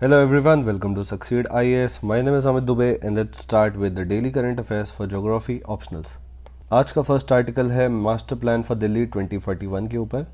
Hello everyone, welcome to Succeed IAS. My name is Amit Dubey and let's start with the daily current affairs for Geography Optionals. आज का first article है master plan for Delhi 2041 के ऊपर।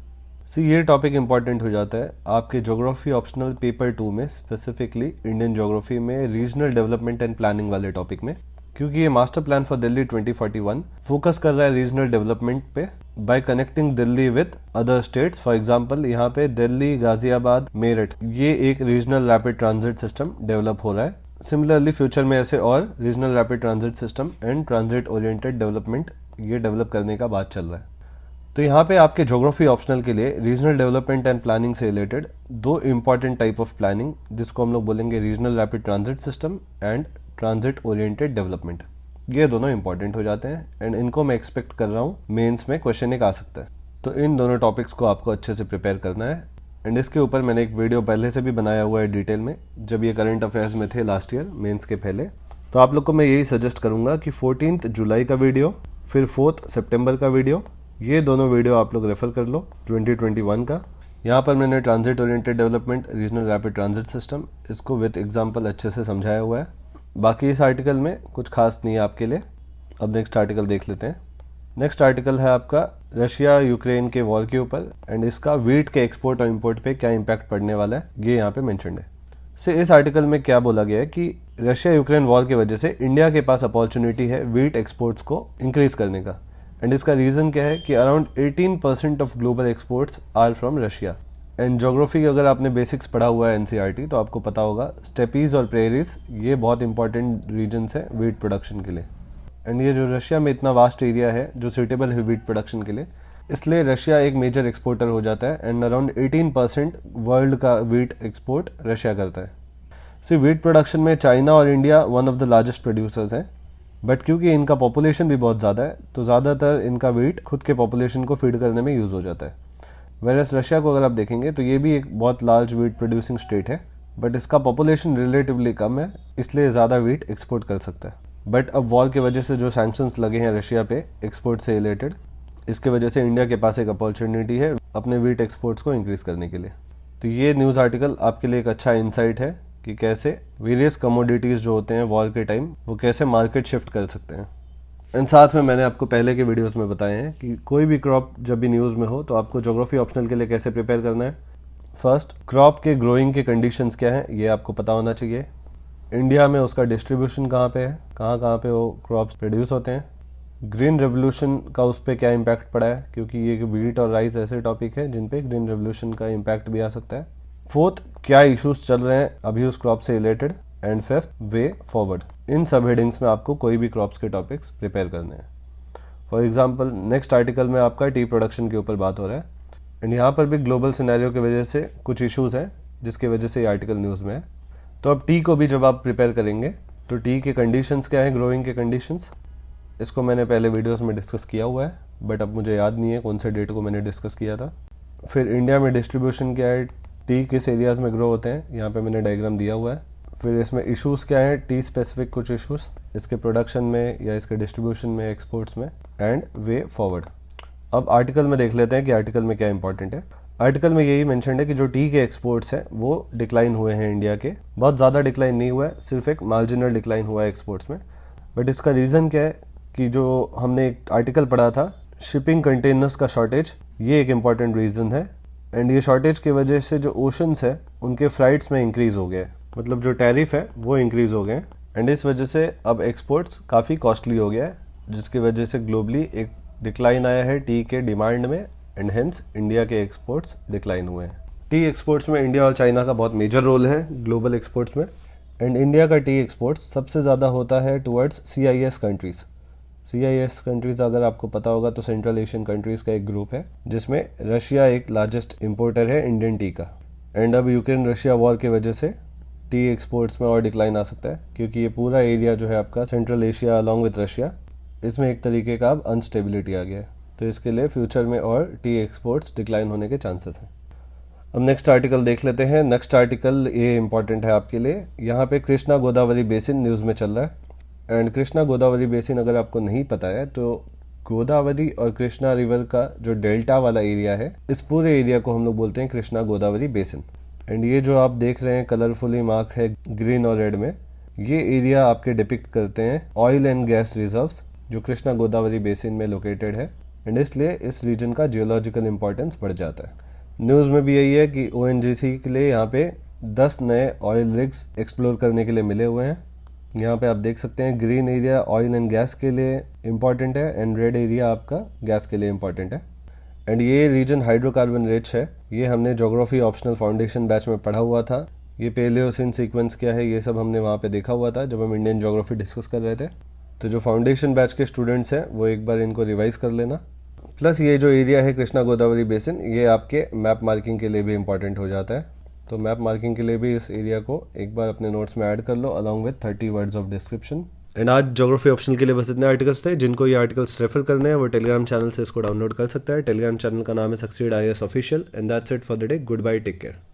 ये topic important हो जाता है आपके ज्योग्राफी ऑप्शनल पेपर 2 में, स्पेसिफिकली इंडियन ज्योग्राफी में रीजनल डेवलपमेंट एंड प्लानिंग वाले टॉपिक में, क्योंकि ये master plan for Delhi 2041 focus कर रहा है रीजनल डेवलपमेंट पे bye connecting Delhi with other states. For example यहाँ पे दिल्ली, गाजियाबाद, मेरठ, ये एक regional rapid transit system develop हो रहा है। सिमिलरली फ्यूचर में ऐसे और regional rapid transit system and transit oriented development ये डेवलप करने का बात चल रहा है। तो यहाँ पे आपके ज्योग्राफी ऑप्शनल के लिए रीजनल डेवलपमेंट एंड प्लानिंग से रिलेटेड दो इंपॉर्टेंट टाइप ऑफ प्लानिंग, जिसको हम लोग बोलेंगे regional rapid transit system and transit oriented development, ये दोनों इंपॉर्टेंट हो जाते हैं एंड इनको मैं एक्सपेक्ट कर रहा हूँ मेंस में क्वेश्चन एक आ सकता है। तो इन दोनों टॉपिक्स को आपको अच्छे से प्रिपेयर करना है एंड इसके ऊपर मैंने एक वीडियो पहले से भी बनाया हुआ है डिटेल में, जब ये करंट अफेयर्स में थे लास्ट ईयर मेंस के पहले। तो आप लोग को मैं यही सजेस्ट करूंगा कि 14 जुलाई का वीडियो, फिर 4 सितंबर का वीडियो, ये दोनों वीडियो आप लोग रेफर कर लो 2021 का। यहाँ पर मैंने transit oriented development, regional rapid transit system, इसको विद एग्जांपल अच्छे से समझाया हुआ है। बाकी इस आर्टिकल में कुछ खास नहीं है आपके लिए। अब नेक्स्ट आर्टिकल देख लेते हैं। नेक्स्ट आर्टिकल है आपका रशिया यूक्रेन के वॉर के ऊपर एंड इसका वीट के एक्सपोर्ट और इंपोर्ट पे क्या इम्पैक्ट पड़ने वाला है, ये यहाँ पे मेंशन्ड है। इस आर्टिकल में क्या बोला गया है कि रशिया यूक्रेन वॉर की वजह से इंडिया के पास अपॉर्चुनिटी है वीट एक्सपोर्ट्स को इंक्रीज करने का एंड इसका रीजन क्या है कि around 18% of global exports are from Russia. And geography का अगर आपने बेसिक्स पढ़ा हुआ है एनसीईआरटी, तो आपको पता होगा स्टेपीज और प्रेरीज ये बहुत इंपॉर्टेंट रीजन्स हैं वीट प्रोडक्शन के लिए। एंड ये जो रशिया में इतना वास्ट एरिया है जो सूटेबल है वीट प्रोडक्शन के लिए, इसलिए रशिया एक मेजर एक्सपोर्टर हो जाता है एंड अराउंड 18% वर्ल्ड का वीट एक्सपोर्ट रशिया करता है। वीट प्रोडक्शन में चाइना और India one of the largest producers हैं, बट क्योंकि इनका पॉपुलेशन भी बहुत ज़्यादा है तो ज़्यादातर इनका वीट खुद के पॉपुलेशन को फीड करने में यूज़ हो जाता है। वेरस रशिया को अगर आप देखेंगे तो ये भी एक बहुत लार्ज वीट प्रोड्यूसिंग स्टेट है, बट इसका पॉपुलेशन रिलेटिवली कम है, इसलिए ज़्यादा वीट एक्सपोर्ट कर सकता है। बट अब वॉर की वजह से जो सैंक्शंस लगे हैं रशिया पे एक्सपोर्ट से रिलेटेड, इसके वजह से इंडिया के पास एक अपॉर्चुनिटी है अपने वीट एक्सपोर्ट्स को इंक्रीज करने के लिए। तो ये न्यूज़ आर्टिकल आपके लिए एक अच्छा इंसाइट है कि कैसे वेरियस कमोडिटीज़ जो होते हैं वॉर के टाइम वो कैसे मार्केट शिफ्ट कर सकते हैं। एंड साथ में मैंने आपको पहले के वीडियोस में बताए हैं कि कोई भी क्रॉप जब भी न्यूज़ में हो तो आपको ज्योग्राफी ऑप्शनल के लिए कैसे प्रिपेयर करना है। फर्स्ट, क्रॉप के ग्रोइंग के कंडीशंस क्या हैं ये आपको पता होना चाहिए। इंडिया में उसका डिस्ट्रीब्यूशन कहाँ पे है, कहाँ पे वो क्रॉप्स प्रोड्यूस होते हैं। ग्रीन रेवोल्यूशन का उस पर क्या इम्पैक्ट पड़ा है, क्योंकि ये वीट और राइस ऐसे टॉपिक है जिन पे ग्रीन रेवोल्यूशन का इम्पैक्ट भी आ सकता है। फोर्थ, क्या इश्यूज चल रहे हैं अभी उस क्रॉप से related. And fifth, way forward. इन सब हेडिंग्स में आपको कोई भी क्रॉप्स के टॉपिक्स प्रिपेयर करने हैं। फॉर एग्जांपल नेक्स्ट आर्टिकल में आपका टी प्रोडक्शन के ऊपर बात हो रहा है एंड यहाँ पर भी ग्लोबल सिनेरियो की वजह से कुछ इश्यूज हैं जिसकी वजह से ये आर्टिकल न्यूज़ में है। तो अब टी को भी जब आप प्रिपेयर करेंगे तो टी के कंडीशंस क्या हैं, ग्रोइंग के कंडीशंस, इसको मैंने पहले वीडियोज़ में डिस्कस किया हुआ है, बट अब मुझे याद नहीं है कौन से डेट को मैंने डिस्कस किया था। फिर इंडिया में डिस्ट्रीब्यूशन क्या है, टी किस एरियाज़ में ग्रो होते हैं, यहाँ पे मैंने डायग्राम दिया हुआ है। फिर इसमें इश्यूज़ क्या हैं, टी स्पेसिफिक कुछ इश्यूज़ इसके प्रोडक्शन में या इसके डिस्ट्रीब्यूशन में, एक्सपोर्ट्स में, एंड वे फॉरवर्ड। अब आर्टिकल में देख लेते हैं कि आर्टिकल में क्या इंपॉर्टेंट है। आर्टिकल में यही मेंशन है कि जो टी के एक्सपोर्ट्स हैं वो डिक्लाइन हुए हैं इंडिया के, बहुत ज़्यादा डिक्लाइन नहीं हुआ है, सिर्फ एक मार्जिनल डिक्लाइन हुआ है एक्सपोर्ट्स में। बट इसका रीज़न क्या है कि जो हमने एक आर्टिकल पढ़ा था शिपिंग कंटेनर्स का शॉर्टेज, ये एक इम्पॉर्टेंट रीज़न है एंड ये शॉर्टेज की वजह से जो ओशंस है उनके फ्लाइट्स में इंक्रीज़ हो गया है, मतलब जो टैरिफ है वो इंक्रीज़ हो गए एंड इस वजह से अब एक्सपोर्ट्स काफ़ी कॉस्टली हो गया है, जिसकी वजह से ग्लोबली एक डिक्लाइन आया है टी के डिमांड में एंड हेंस इंडिया के एक्सपोर्ट्स डिक्लाइन हुए हैं। टी एक्सपोर्ट्स में इंडिया और चाइना का बहुत मेजर रोल है ग्लोबल एक्सपोर्ट्स में एंड इंडिया का टी एक्सपोर्ट्स सबसे ज़्यादा होता है towards CIS countries. CIS countries अगर आपको पता होगा तो सेंट्रल एशियन कंट्रीज़ का एक ग्रुप है जिसमें रशिया एक लार्जेस्ट इम्पोर्टर है इंडियन टी का। एंड अब यूक्रेन रशिया वॉर की वजह से टी एक्सपोर्ट्स में और डिक्लाइन आ सकता है, क्योंकि ये पूरा एरिया जो है आपका central Asia along with Russia, इसमें एक तरीके का अब अनस्टेबिलिटी आ गया है, तो इसके लिए फ्यूचर में और टी एक्सपोर्ट्स डिक्लाइन होने के चांसेस हैं। अब नेक्स्ट आर्टिकल देख लेते हैं। नेक्स्ट आर्टिकल ये इंपॉर्टेंट है आपके लिए। यहाँ पे कृष्णा गोदावरी बेसिन न्यूज़ में चल रहा है एंड कृष्णा गोदावरी बेसिन अगर आपको नहीं पता है तो गोदावरी और कृष्णा रिवर का जो डेल्टा वाला एरिया है, इस पूरे एरिया को हम लोग बोलते हैं कृष्णा गोदावरी बेसिन। एंड ये जो आप देख रहे हैं कलरफुली मार्क है ग्रीन और रेड में, ये एरिया आपके डिपिक्ट करते हैं ऑयल एंड गैस रिजर्व्स जो कृष्णा गोदावरी बेसिन में लोकेटेड है, एंड इसलिए इस रीजन का जियोलॉजिकल इंपॉर्टेंस बढ़ जाता है। न्यूज़ में भी यही है कि ONGC के लिए यहाँ पे 10 नए ऑयल रिग्स एक्सप्लोर करने के लिए मिले हुए हैं। यहाँ पे आप देख सकते हैं green area oil and gas के लिए इम्पॉर्टेंट है एंड रेड एरिया आपका गैस के लिए इम्पॉर्टेंट है। एंड ये रीजन हाइड्रोकार्बन रिच है। ये हमने ज्योग्राफी ऑप्शनल फाउंडेशन बैच में पढ़ा हुआ था। ये पेलियोसिन सीक्वेंस क्या है ये सब हमने वहाँ पे देखा हुआ था जब हम इंडियन ज्योग्राफी डिस्कस कर रहे थे। तो जो फाउंडेशन बैच के स्टूडेंट्स हैं वो एक बार इनको रिवाइज कर लेना। प्लस ये जो एरिया है कृष्णा गोदावरी बेसिन, ये आपके मैप मार्किंग के लिए भी इंपॉर्टेंट हो जाता है। तो मैप मार्किंग के लिए भी इस एरिया को एक बार अपने नोट्स में ऐड कर लो along with 30 words of description. And आज ज्योग्राफी ऑप्शनल के लिए बस इतने आर्टिकल्स थे। जिनको ये आर्टिकल्स रेफर करने हैं वो टेलीग्राम चैनल से इसको डाउनलोड कर सकता है। टेलीग्राम चैनल का नाम है succeed IAS official. And that's it for the day. Goodbye, take care.